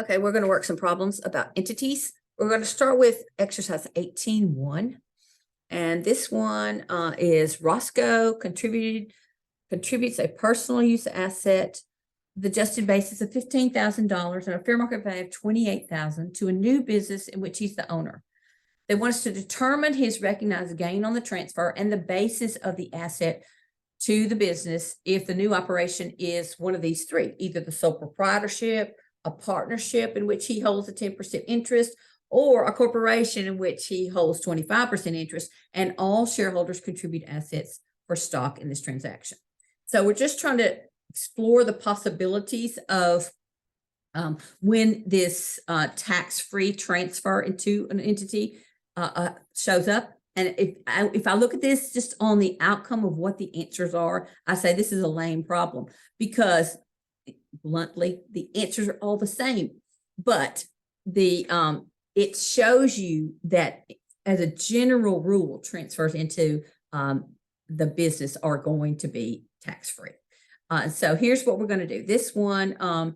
Okay, we're going to work some problems about entities. We're going to start with exercise 18.1. And this one is Roscoe contributes a personal use asset, the adjusted basis of $15,000 and a fair market value of $28,000 to a new business in which he's the owner. They want us to determine his recognized gain on the transfer and the basis of the asset to the business if the new operation is one of these three, either the sole proprietorship, a partnership in which he holds a 10% interest, or a corporation in which he holds 25% interest, and all shareholders contribute assets for stock in this transaction. So we're just trying to explore the possibilities of when this tax-free transfer into an entity shows up. And if I look at this just on the outcome of what the answers are, I say this is a lame problem because bluntly, the answers are all the same, but it shows you that as a general rule, transfers into the business are going to be tax-free. So here's what we're going to do. This one,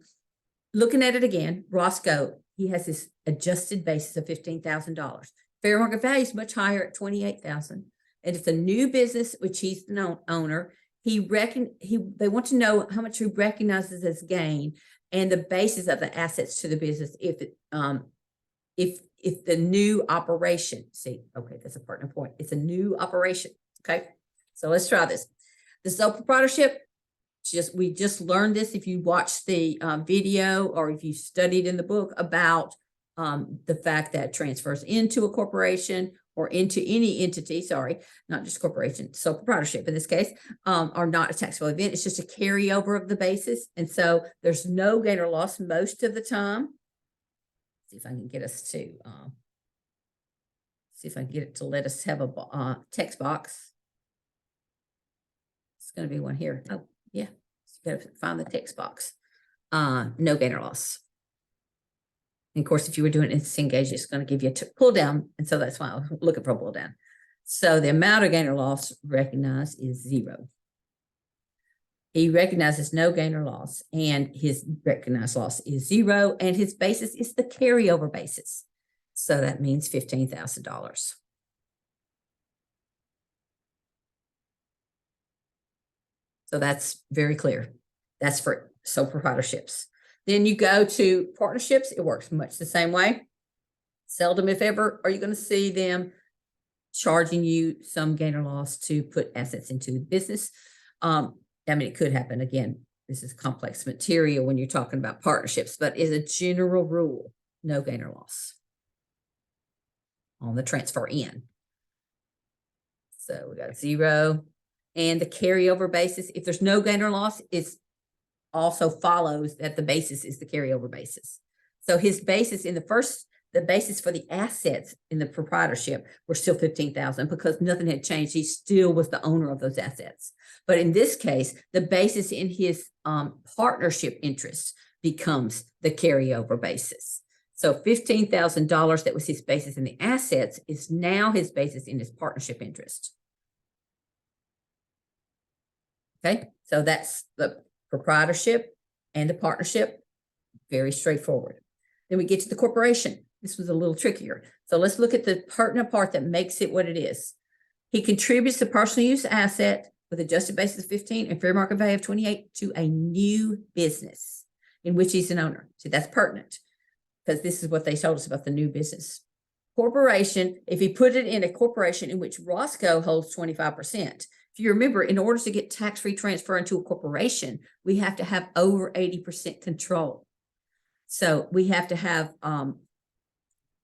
looking at it again, Roscoe, he has this adjusted basis of $15,000. Fair market value is much higher at $28,000. And it's a new business, which he's the owner. They want to know how much he recognizes as gain and the basis of the assets to the business if the new operation, okay, that's a partner point. It's a new operation. Okay, so let's try this. The sole proprietorship, we just learned this if you watched the video or if you studied in the book about the fact that transfers into a corporation or into any entity, not just corporation, sole proprietorship in this case, are not a taxable event. It's just a carryover of the basis. And so there's no gain or loss most of the time. See if I can get us to, see if I can get it to let us have a text box. It's going to be one here. Oh, yeah. So you got to find the text box. No gain or loss. And of course, if you were doing instant engage, it's going to give you a pull down. And so that's why I'm looking for a pull down. So the amount of gain or loss recognized is 0. He recognizes no gain or loss, and his recognized loss is 0, and his basis is the carryover basis. So that means $15,000. So that's very clear. That's for sole proprietorships. Then you go to partnerships. It works much the same way. Seldom, if ever, are you going to see them charging you some gain or loss to put assets into the business. I mean, it could happen. Again, this is complex material when you're talking about partnerships, but as a general rule, no gain or loss on the transfer in. So we got 0. And the carryover basis, if there's no gain or loss, it's also follows that the basis is the carryover basis. So his basis in the basis for the assets in the proprietorship were still $15,000 because nothing had changed. He still was the owner of those assets. But in this case, the basis in his partnership interest becomes the carryover basis. So $15,000 that was his basis in the assets is now his basis in his partnership interest. Okay, so that's the proprietorship and the partnership, very straightforward. Then we get to the corporation. This was a little trickier. So let's look at the pertinent part that makes it what it is. He contributes the personal use asset with adjusted basis of 15 and fair market value of 28 to a new business in which he's an owner. See, that's pertinent because this is what they told us about the new business. Corporation, if he put it in a corporation in which Roscoe holds 25%, if you remember, in order to get tax-free transfer into a corporation, we have to have over 80% control. So we have to have,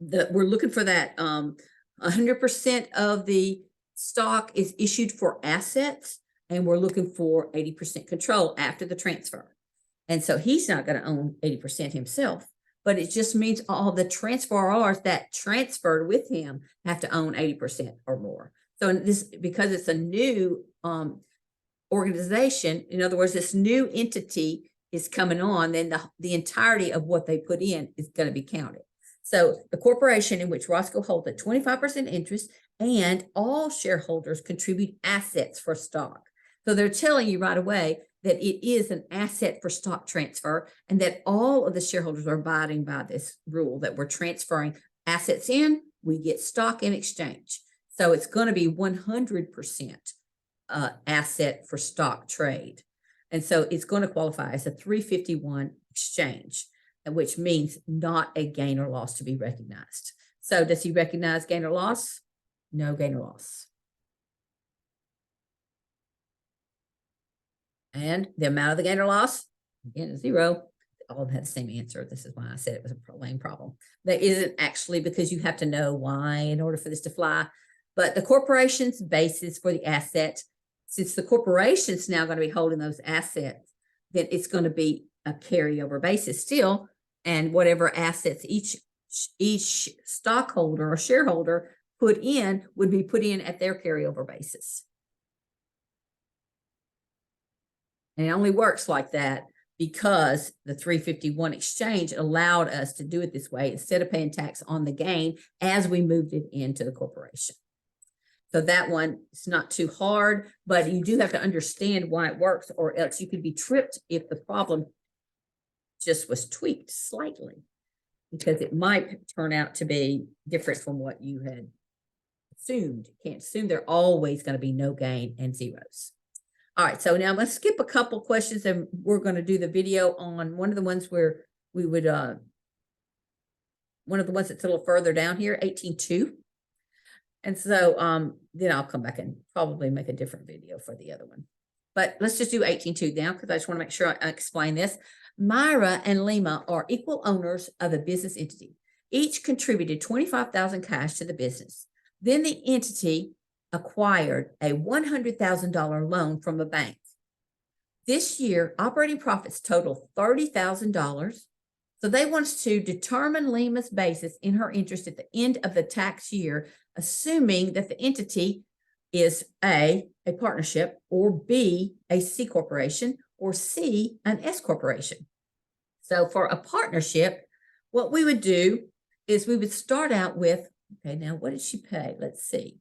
we're looking for that 100% of the stock is issued for assets, and we're looking for 80% control after the transfer. And so he's not going to own 80% himself, but it just means all the transferors that transferred with him have to own 80% or more. So this, because it's a new organization, in other words, this new entity is coming on, then the entirety of what they put in is going to be counted. So the corporation in which Roscoe holds a 25% interest and all shareholders contribute assets for stock. So they're telling you right away, that it is an asset for stock transfer and that all of the shareholders are abiding by this rule that we're transferring assets in, we get stock in exchange. So it's going to be 100% asset for stock trade. And so it's going to qualify as a 351 exchange, which means not a gain or loss to be recognized. So does he recognize gain or loss? No gain or loss. And the amount of the gain or loss, again, is 0. All had the same answer. This is why I said it was a lame problem. That isn't actually, because you have to know why in order for this to fly. But the corporation's basis for the asset, since the corporation's now going to be holding those assets, then it's going to be a carryover basis still. And whatever assets each stockholder or shareholder put in would be put in at their carryover basis. And it only works like that because the 351 exchange allowed us to do it this way instead of paying tax on the gain as we moved it into the corporation. So that one is not too hard, but you do have to understand why it works, or else you could be tripped if the problem just was tweaked slightly, because it might turn out to be different from what you had assumed. You can't assume they're always going to be no gain and zeros. All right, so now I'm going to skip a couple questions and we're going to do the video on one of the ones where we would, one of the ones that's a little further down here, 18.2. And so then I'll come back and probably make a different video for the other one. But let's just do 18.2 now, because I just want to make sure I explain this. Myra and Lima are equal owners of a business entity. Each contributed $25,000 cash to the business. Then the entity acquired a $100,000 loan from a bank. This year, operating profits total $30,000. So they want us to determine Lima's basis in her interest at the end of the tax year, assuming that the entity is A, a partnership, or B, a C corporation, or C, an S corporation. So for a partnership, what we would do is we would start out with, okay, now what did she pay? Let's see.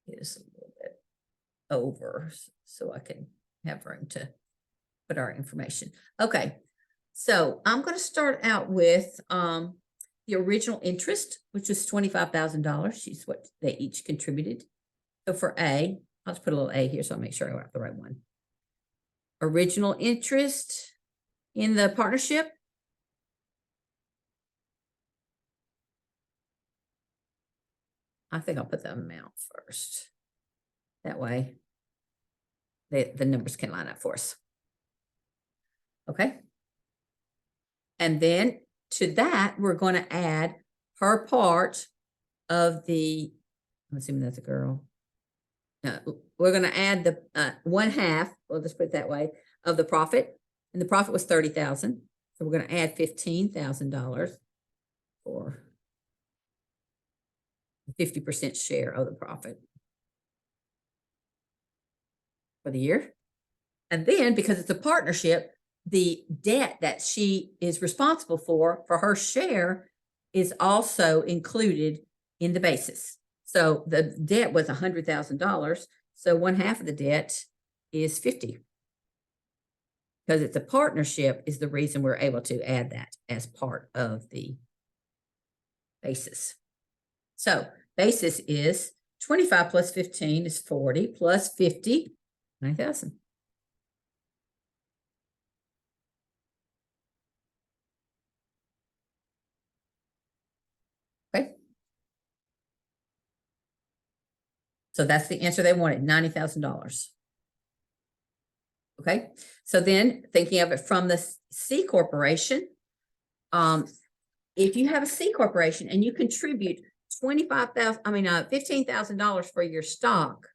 Is a little bit over so I can have room to put our information. Okay, so I'm going to start out with the original interest, which is $25,000. She's what they each contributed. So for A, I'll just put a little A here so I'll make sure I got the right one. Original interest in the partnership. I think I'll put the amount first. That way, the numbers can line up for us. Okay. And then to that, we're going to add her part of the, I'm assuming that's a girl. We're going to add the 1/2, we'll just put it that way, of the profit. And the profit was $30,000. So we're going to add $15,000 for 50% share of the profit for the year. And then because it's a partnership, the debt that she is responsible for her share is also included in the basis. So the debt was $100,000. So 1/2 of the debt is $50,000. Because it's a partnership is the reason we're able to add that as part of the basis. So basis is 25 plus 15 is 40 plus 50, 9,000. Okay. So that's the answer they wanted, $90,000. Okay. So then thinking of it from the C corporation, if you have a C corporation and you contribute $15,000 for your stock,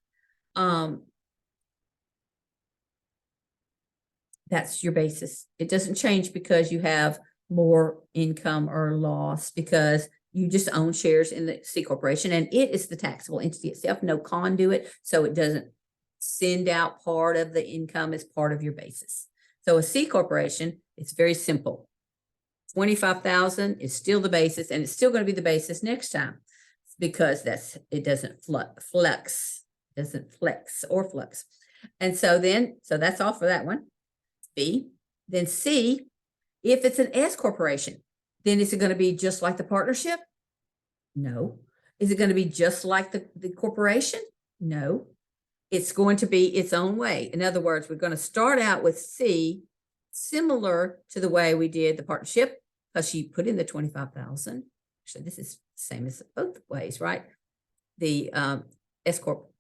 that's your basis. It doesn't change because you have more income or loss, because you just own shares in the C corporation and it is the taxable entity itself, no conduit. So it doesn't send out part of the income as part of your basis. So a C corporation, it's very simple. 25,000 is still the basis, and it's still going to be the basis next time because it doesn't flex or flux. And so that's all for that one. B. Then C, if it's an S corporation, then is it going to be just like the partnership? No. Is it going to be just like the corporation? No. It's going to be its own way. In other words, we're going to start out with C, similar to the way we did the partnership, because she put in the 25,000. Actually, this is the same as both ways, right? The S corp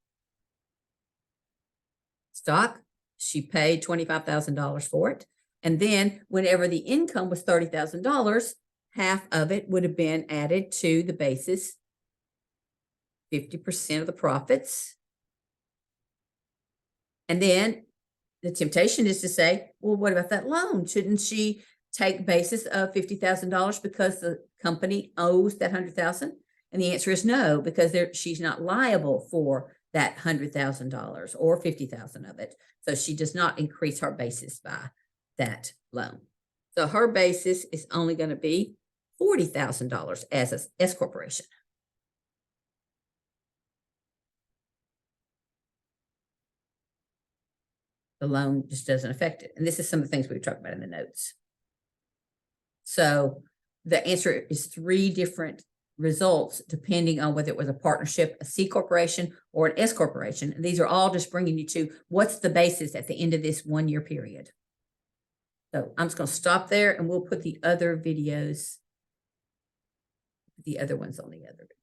stock, she paid $25,000 for it. And then whenever the income was $30,000, half of it would have been added to the basis, 50% of the profits. And then the temptation is to say, well, what about that loan? Shouldn't she take basis of $50,000 because the company owes that $100,000? And the answer is no, because she's not liable for that $100,000 or $50,000 of it. So she does not increase her basis by that loan. So her basis is only going to be $40,000 as an S corporation. The loan just doesn't affect it. And this is some of the things we've talked about in the notes. So the answer is 3 different results depending on whether it was a partnership, a C corporation, or an S corporation. And these are all just bringing you to what's the basis at the end of this 1-year period. So I'm just going to stop there and we'll put the other videos, the other ones on the other video.